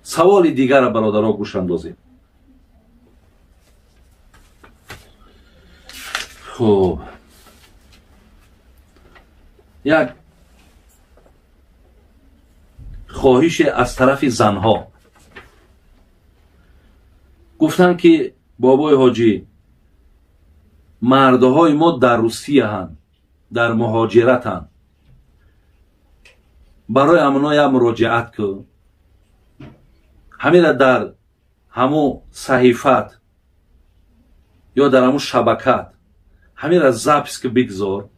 سوال دیگر برادرها گوش اندازیم. خب یک خواهش از طرف زنها گفتن که بابای حاجی مردهای ما در روسیه هستند، در مهاجرت هستند، برای امنا یک مراجعت که همین در همو صحیفت یا در همو شبکت همین را زبس که بگذار.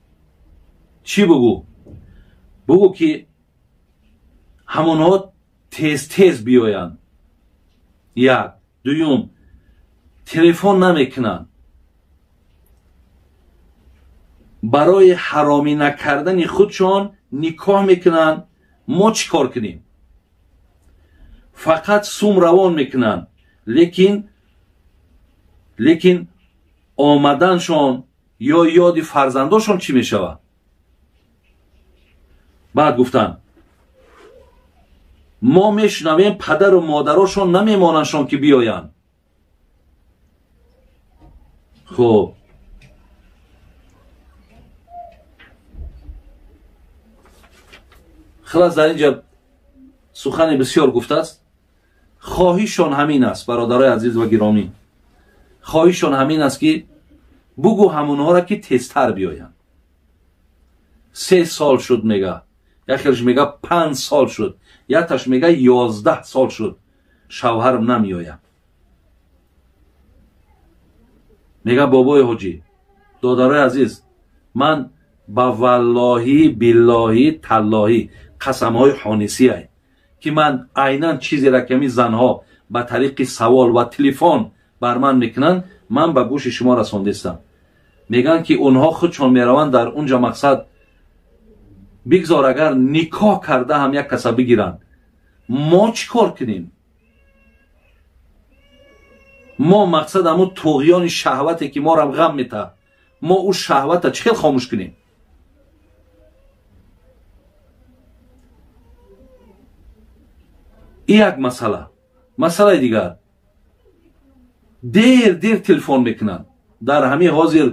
چی بگو؟ بگو که همونها تیز تیز بیاین. یک دویم تلفن نمیکنن. برای حرامی نکردن خودشان نکاح میکنن. ما چی کار کنیم؟ فقط سوم روان میکنن، لیکن آمدنشان یا یاد فرزنداشون چی میشود؟ بعد گفتن ما میشنویم پدر و مادراشون نمیماننشان که بیاین. خب خلاص در اینجا سخن بسیار گفته است. خواهیشان همین است برادرای عزیز و گرامی، خواهیشان همین است که بگو همونها را که تیزتر بیاین. 3 سال شد میگه، یکیش میگه 5 سال شد، یکیش میگه 11 سال شد شوهرم نمیایم. میگه بابای حاجی دادرای عزیز من با واللهی باللهی تاللهی قسمهای حانسی ای که من عیناً چیزی را که می زنها با طریق سوال و تلفن بر من میکنن من به گوش شما رساندستم. میگن که اونها خودشون میروند در اونجا مقصد بگذار اگر نکاح کرده هم یک کسا بگیرن. ما چی کار کنیم؟ ما مقصد همون طغیان شهوتی که ما را غم میته، ما او شهوت را چه خاموش کنیم؟ این یک مسئله دیگر دیر تلفن میکنن. در همین حاضر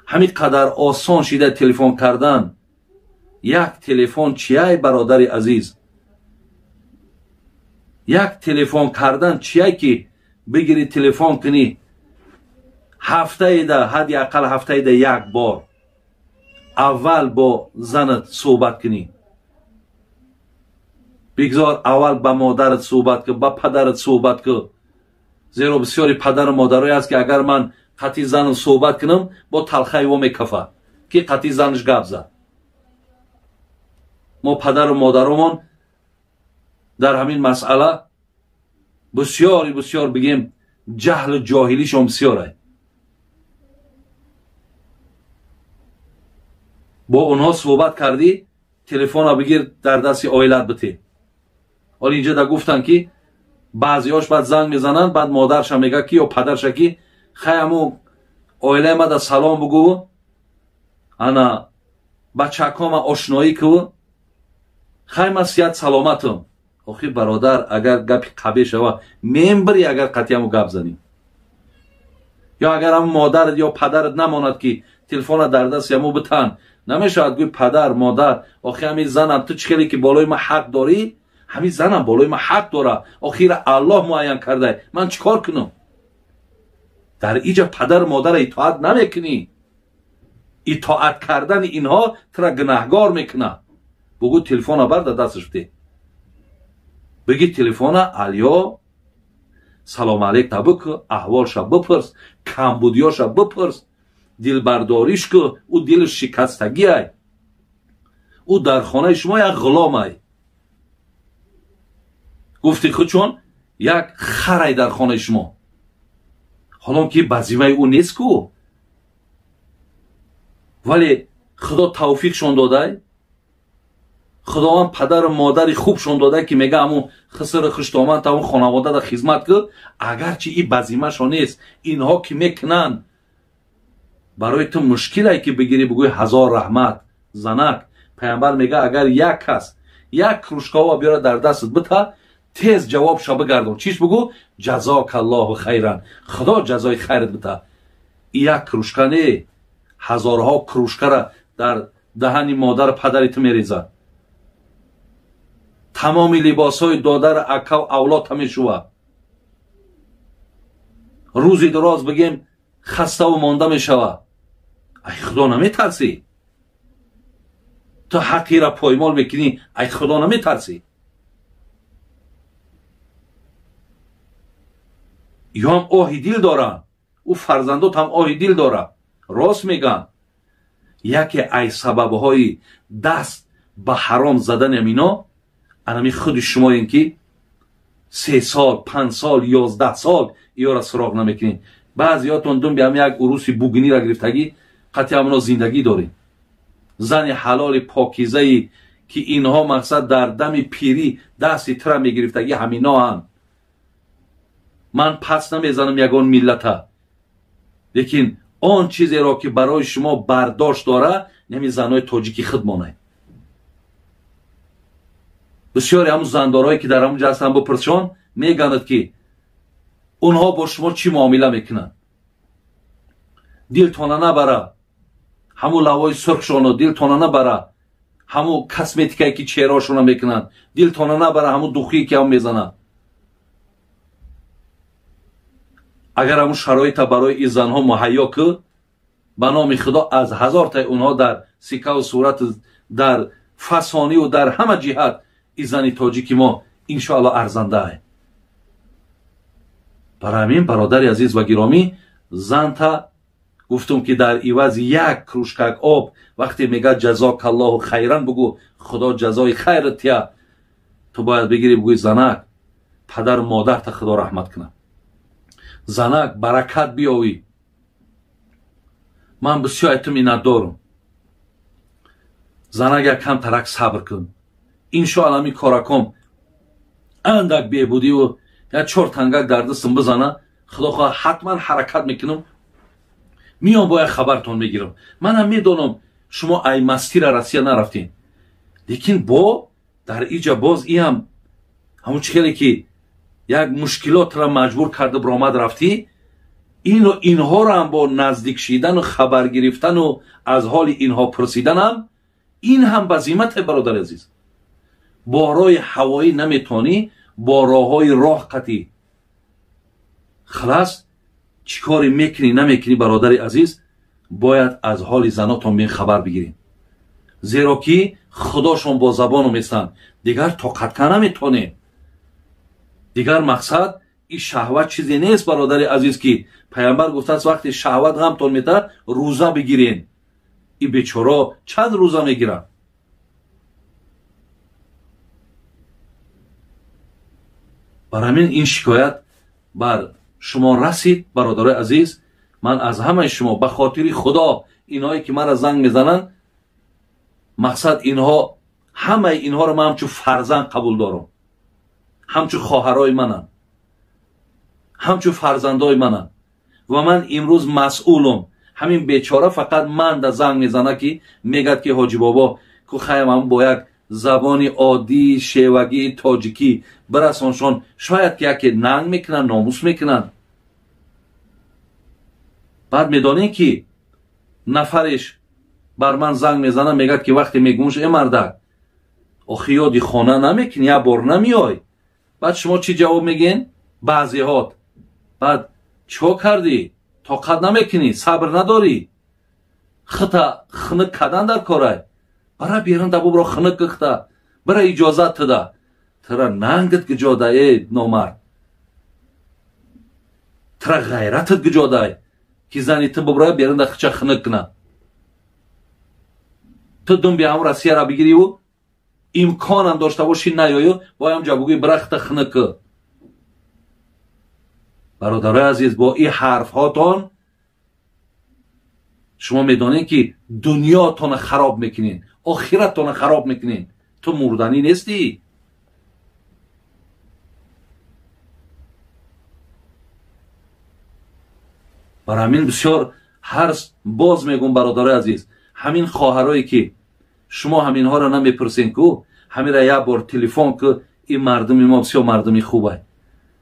همین قدر آسان شده تلفن کردن. یک تلفن چیه برادر عزیز؟ یک تلفن کردن چیه که بگیری تلفن کنی هفته ده حد اقل هفته ده یک بار اول با زنت صحبت کنی. بگذار اول با مادرت صحبت که، با پدرت صحبت که، زیرا بسیاری پدر و مادرای است که اگر من قطعی زن صحبت کنم با تلخی و میکفه که قطعی زنش گپ زد. ما پدر و مادرمان در همین مسئله بسیار بگیم جهل و جاهلیشون بسیاره. با اونها صحبت کردی تلفن را بگیر در دست آیلت بده. حالا اینجا دا گفتن که بعضیاش بعد زنگ میزنن بعد مادرش هم میگه که یا پدرش که خیمو آیله ما دا سلام بگو انا بچکام آشنایی که خیمه سیاد سلامتم. آخی برادر اگر گپی قبیه شوه میمبری اگر قطعیمو گپ زنیم یا اگر هم مادرت یا پدرت نماند که تلفن در دست یمو بتن نمیشود گوی پدر مادر آخی همین زنم تو چکلی که بالای ما حق داری همین زنم بالای ما حق داره آخیر الله معین کرده من چیکار کنم؟ در اینجا پدر مادر اطاعت نمیکنی. اطاعت کردن اینها ترا گناهگار میکنه. بگو تلفن برد دستش بده بگی تلفن علیا سلام علیک تبک احوالش بپرس کمبودیاش بپرس دلبرداریش که او دلش شکستگی ای او در خانه شما یک غلام ای. گفتی خود چون یک خرای در خانه شما حالا که بزیمه او نیست کو ولی خدا توفیقشون داده خداوند پدر و مادر خوبشون داده که میگه همون خسر خشتامند همون خانواده در خدمت کرد اگرچه این بزیمه شون نیست اینها که میکنن برای تو مشکل ای که بگیری بگوی هزار رحمت زنک. پیامبر میگه اگر یک کس یک کروشکا بیاره در دستت بته تیز جواب شو بگردون. چیش بگو؟ جزاک الله خیرا، خدا جزای خیرت بده. یک کروشکا نه، هزارها کروشکا را در دهن مادر پدرت میریزه. تمام لباس های داده را اکا و اولاد میشوه. روزی دراز بگیم خسته و مانده میشوه. ای خدا نمیترسی؟ تو حقی را پایمال میکنی، ای خدا نمیترسی؟ یا هم آهی دل دارن، او فرزندات هم آهی دل داره. راست میگن. یکی ای سببهای دست به حرام زدن امینا انمی خود شما این که 3 سال 5 سال 11 سال یا را سراغ نمیکنین. بعضیاتون دون بیام یک عروسی بوگنی را گرفتگی قطعا همونا زندگی دارین. زن حلال پاکیزه ای که اینها مقصد در دم پیری دستی تر میگرفتگی همینا هم. من پس نمیزنم یگان ملت، لیکن آن چیزی را که برای شما برداشت داره نمی زنای تاجیکی خودمانه. بسیاری همون زندارهایی که در همون جا هستن بپرسشان میگند که اونها با شما چی معامله میکنن. دلتانه نبره همون لوای سرخشانو، دلتانه نبره همون کسمتیکایی که چهرهاشون میکنن، دلتانه نبره همون دوخی که هم میزنن. اگر همون شرایط برای این زنها مهیا که به نام خدا از 1000 تا اونها در سکه و صورت در فسانی و در همه جهت این زنی تاجیکی ما انشاءالله ارزنده است. برای همین برادر عزیز و گرامی، زن تا گفتم که در عوض یک کروشکک آب وقتی میگه جزاک الله خیرا بگو خدا جزای خیرت تیا، تو باید بگیری بگوی زنک پدر مادر تا خدا رحمت کنه، زنک برکت بیاوی. من بسیار اطمینان دارم. زنک یک کم ترک صبر کن، انشاءالله می کارکم اندک بیبودی و یا 4 تنگک در دستم بزنه، خدا خواه حتما حرکت میکنم، میام باید خبرتون میگیرم. من هم میدونم شما ای مستی را رسیه نرفتین، لیکن با در ایجا باز ای هم همون چخیلی که یک مشکلات را مجبور کرده برآمد رفتی، اینها را هم با نزدیک شیدن و خبر گرفتن و از حال اینها پرسیدن هم این هم بزیمت برادر عزیز. با راه هوایی نمیتونی، با راههای راه قطعی. خلاص چیکاری میکنی نمیکنی برادر عزیز، باید از حال زناتون بین خبر بگیرین، زیرا که خداشون با زبانو میستن دیگر طاقت نمیتونه. دیگر مقصد این شهوت چیزی نیست برادر عزیز که پیامبر گفته است وقتی شهوت غمتون میده روزه بگیرین. این بیچاره چند روزه میگیرن؟ برای من این شکایت بر شما رسید برادر عزیز. من از همه شما به خاطر خدا اینهایی که مرا زنگ میزنن، مقصد اینها همه اینها رو من همچون فرزند قبول دارم، همچون خواهرای منن، همچون فرزندای منن و من امروز مسئولم. همین بیچاره فقط من در زنگ میزنه که میگد که حاجی بابا که خیلی من با یک زبانی عادی شیوگی تاجیکی برسانشان، شاید که یکی ننگ میکنن ناموس میکنن. بعد میدانین که نفرش بر من زنگ میزنه میگد که وقتی میگونش ای مردک آخی یادی خانه نمیکنی یا بار نمیای. بعد شما چی جواب میگین؟ بعضی هات بعد چو کردی؟ طاقت نمیکنی؟ صبر نداری؟ خطا خنک کدن در کاره برای بیرون دبو برا خنک کخته برای اجازت تده ترا ننگت گجاده ای نامرد، ترا غیرتت گجاده ای که زنی تو برای بیرون در خچه خنک کنه. تو دون بیا هم رسیه را بگیری و امکان هم داشته باشی نیایو باید هم جبوگی برخت خنک. برادر عزیز با این حرف هاتون شما میدانین که دنیاتون خراب میکنین، آخرتون خراب میکنین. تو مردنی نیستی. برای همین بسیار هرس باز میگم برادر عزیز، همین خواهرایی که شما همین ها را نمیپرسین که همین را یک بار تلفن که این مردم ما بسیار مردمی خوبه.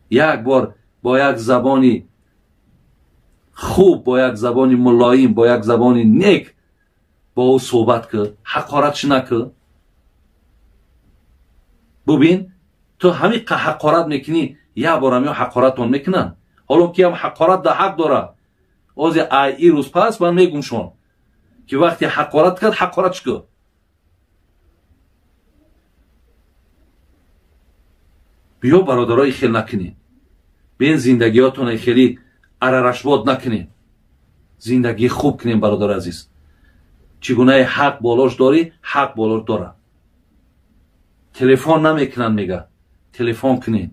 یک بار با یک زبانی خوب، با یک زبانی ملایم، با یک زبانی نیک با او صحبت که حقارتش نکه. ببین تو همین حقارت میکنی، یک بار هم حقارت اون میکنن. حالا که هم حقارت در حق داره، از ای روز پس من میگم شون که وقتی حقارت کرد حقارتش که. بیا برادرای خیلی نکنین، بین زندگیاتون خیلی اررشباد نکنین، زندگی خوب کنین برادر عزیز. چگونه حق بالاش داری، حق بالاش داره. تلفن نمیکنن میگه، تلفن کنین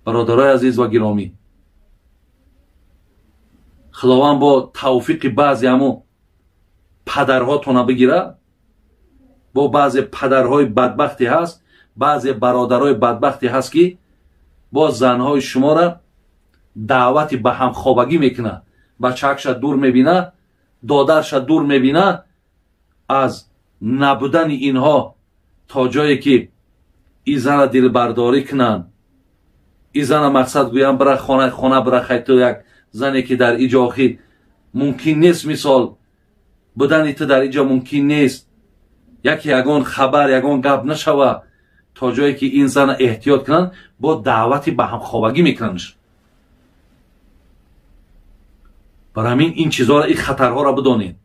برادرای عزیز و گرامی. خداوند با توفیق بعضی همو پدرهاتون بگیره. با بعضی پدرهای بدبختی هست، بعضی برادرهای بدبختی هست که با زنهای شما را دعوتی به هم خوابگی میکنه، بچه‌اش دور میبینه، دادرش دور میبینه. از نبودن اینها تا جایی که این زن دل برداری کنن، این زن مقصد گویم برای خانه برای خیلی یک زنی که در اینجا آخی ممکن نیست، مثال بودن تو در اینجا ممکن نیست، یکی یگان خبر یگان گپ نشوه، تا جایی که این زن احتیاط کنن با دعوتی به هم خوابگی میکننش. برای همین این چیزها را، این خطرها را بدانید.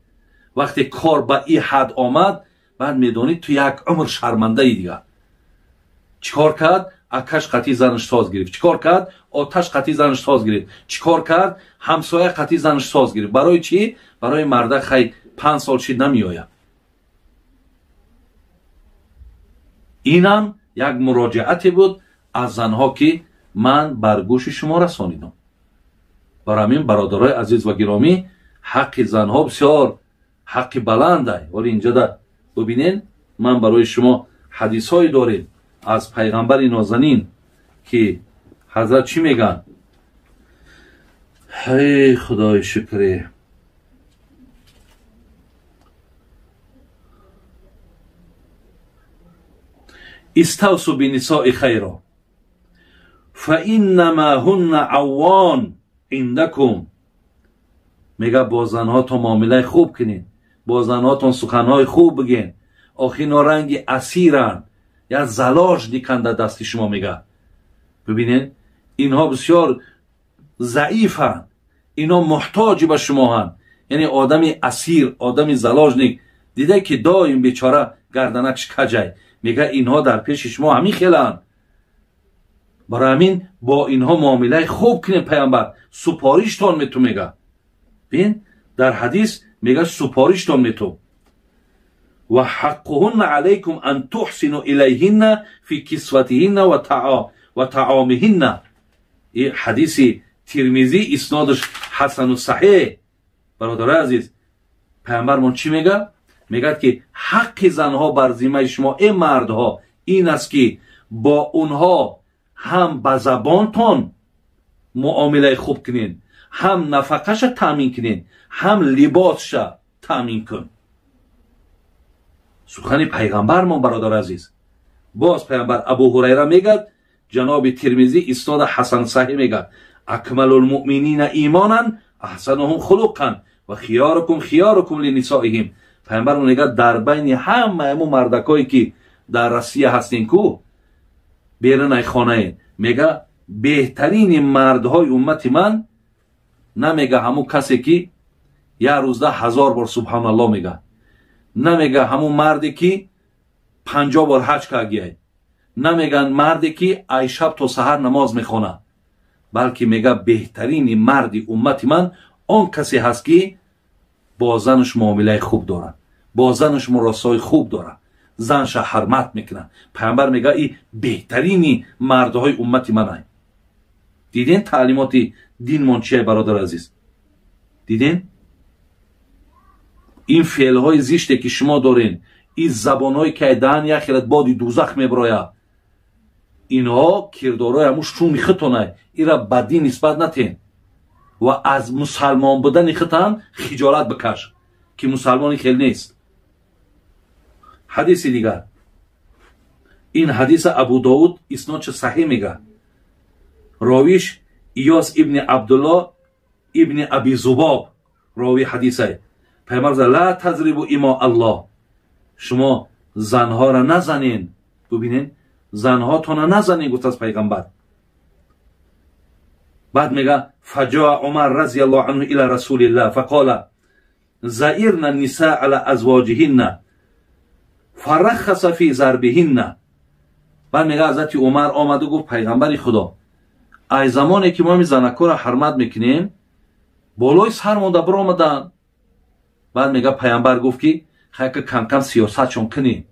وقتی کار به این حد آمد، بعد میدونید تو یک عمر شرمنده ای دیگه. چیکار کرد؟ اکش قطعی زنش ساز گرفت. چیکار کرد؟ آتش قطعی زنش ساز گرفت. چیکار کرد؟ همسایه قطعی زنش ساز گرفت. برای چی؟ برای مرده خیلی 5 سال شید نمی آید. اینم یک مراجعتی بود از زنها که من بر گوش شما رسانیدم. برای همین برادرای عزیز و گرامی، حق زنها بسیار حق بلنده. ولی اینجا دا ببینین، من برای شما حدیث های داریم از پیغمبر نازنین که حضرت چی میگن؟ ای خدای شکره. استوصوا بنساء خیرا فانما هن عوان عندکم. میگه با زنهاتون معامله خوب کنین، با زنهاتون سخنهای خوب بگین. آخه اینا رنگ اسیرن یا زلاج دیکن در دست شما. میگه ببینین اینها بسیار ضعیفن، اینا محتاج به شما هن. یعنی آدمی اسیر، آدمی زلاج نیک دیده که دایم بیچاره گردنکش کجای. میگه اینها در پیش شما همین خیلن. برای همین با اینها معامله خوب کنین. پیامبر سپاریشتان میتو میگه. ببین در حدیث میگه سپاریشتان میتو. و حقهن علیکم ان تحسنوا الیهن فی کسوتهن و طعامهن. این حدیث ترمذی اسنادش حسن و صحیح. برادر عزیز، پیامبرمون چی میگه؟ میگه که حق زنها بر ذمه شما ای مردها این است که با اونها هم به زبانتان معامله خوب کنین، هم نفقش تامین کنین، هم لباسش تامین کن. سخن پیغمبرمون برادر عزیز. باز پیغمبر ابو هریره میگه، جناب ترمذی اسناد حسن صحیح میگه، اکمل المؤمنین ایمانا احسنهم خلقا و خیارکم لنسائهم. پیغمبر میگه در بین همه مردکایی که در روسیه هستین کو بیرون خانه، میگه بهترین مردهای امت من، نمیگه همون کسی که یه روزده 1000 بار سبحان الله میگه، نمیگه همون مردی که 50 بار حج کرده، نمیگن مردی که ای شب تا سحر نماز میخونه، بلکه میگه بهترین مردی امت من آن کسی هست که با زنش معامله خوب داره، با زنش مراسای خوب داره، زنش حرمت میکنه. پیامبر میگه این بهترین مردهای امت من هست. دیدین تعلیمات دین من چیه برادر عزیز؟ دیدین این فعل های زشتی که شما دارین، این زبان هایی که دهن یک خیلت بادی دوزخ میبراید، اینها کردارای هموش شومی خطانه، این را بدی نسبت نتین و از مسلمان بودن خطان خجالت بکش که مسلمانی خیل نیست. حدیث دیگر این حدیث ابو داود اسنادش صحیح میگه. راویش ایاس ابن عبدالله ابن ابی زباب راوی حدیثه. پیامبر گفت لا تضربوا اما الله، شما زنها را نزنین. ببینین زنهاتون را نزنین گفت از پیغمبر. بعد میگه فجاء عمر رضی الله عنه الى رسول الله فقال زئرنا النساء على ازواجهن فرخص فی ضربهن. بعد میگه حضرت عمر آمد و گفت پیغمبر خدا ای زمانی که ما می زنکو را حرمت میکنیم بالای سر مونده برآمدن. بعد میگه پیغمبر گفت که خیلی کم کم سیاست چون کنیم،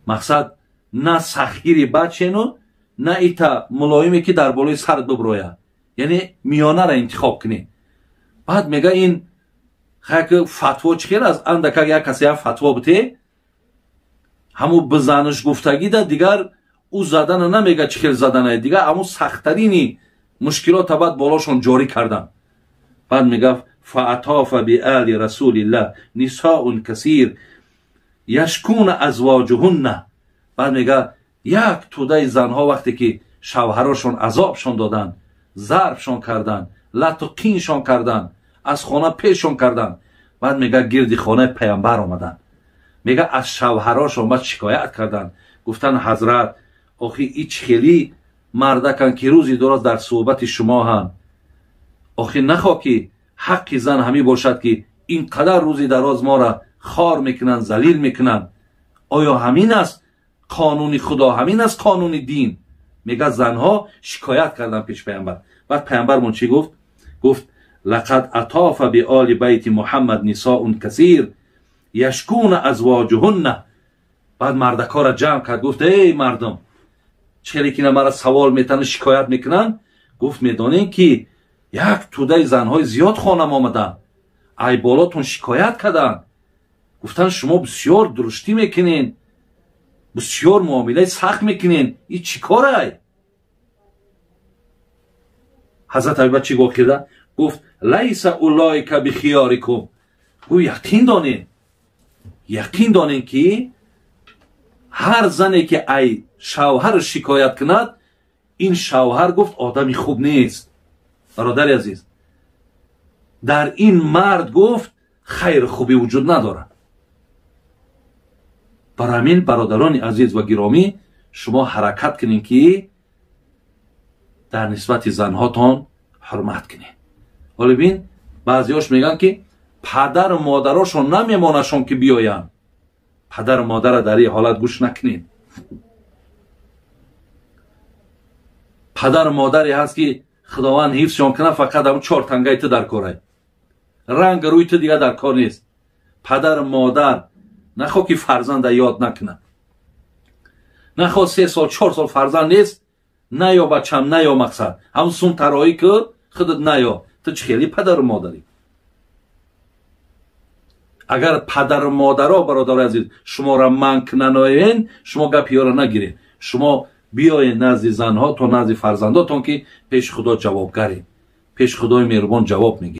مقصد نه سخیری بچینو نه ایتا ملایمی که در بالای سر ببروید، یعنی میانه را انتخاب کنی. بعد میگه این خیلی فتوا چخیر از اندکه یک کسی هم فتوا بته همو بزنش گفتگی ده دیگر او زدن نمیگه چخیر زدنه دیگر همو سختترینی مشکلات بعد بالاشون جاری کردن. بعد میگه فاطاف بآل رسول الله نساء کثیر یشکون ازواجهن. بعد میگه یک توده زنها وقتی که شوهرشون عذابشون دادن، ضربشون کردن، لط و قینشون کردن، از خانه پیششون کردن، بعد میگه گرد خانه پیامبر آمدن. میگه از شوهراشون بعد شکایت کردن، گفتن حضرت آخی ایچ خیلی مردکن که روزی درست در صحبت شما هم، آخی نخوا که حق زن همی باشد که اینقدر روزی دراز ما را خار میکنن، ذلیل میکنن. آیا همین است قانون خدا؟ همین است قانون دین؟ میگه زنها شکایت کردن پیش پیامبر. بعد پیامبر من چی گفت؟ گفت لقد اطاف بآل بیت محمد نساء کثیر یشکون ازواجهن. بعد مردکا را جمع کرد گفت ای مردم چلی که مرا سوال میتن شکایت میکنن، گفت میدانین که یک توده زنهای زیاد خانم آمدن، ای بالاتون شکایت کردن، گفتن شما بسیار درشتی میکنین، بسیار معامله سخت میکنین، این چی کاره؟ حضرت ابوبکر چی گفت کرده؟ گفت لیس اولئک بخیارکم. گو یقین دانین که هر زنی که ای شوهر شکایت کند این شوهر گفت آدمی خوب نیست. برادر عزیز در این مرد گفت خیر خوبی وجود نداره. برای همین برادران عزیز و گرامی شما حرکت کنین که در نسبت زنهاتان حرمت کنین. ولی بین بعضیاش میگن که پدر و مادراشون نمیمانشون که بیاین. پدر و مادر در این حالت گوش نکنین. پدر و مادری هست که خداوند حفظشون کنه، فقط هم 4 تنگه تو در کاره، رنگ روی تو دیگه در کار نیست. پدر و مادر نخوا که فرزند یاد نکنه، نخوا 3 سال 4 سال فرزند نیست، نه یا بچم نه یا مقصد همون سون ترایی که خودت نه یا تو چه خیلی پدر و مادری. اگر پدر و مادرها برادر عزیز شما را منک ننایین، شما گپی را نگیرین، شما بیاین نزد زنها تا نزد فرزنداتون که پیش خدا جوابگرین، پیش خدای مهربان جواب میگی.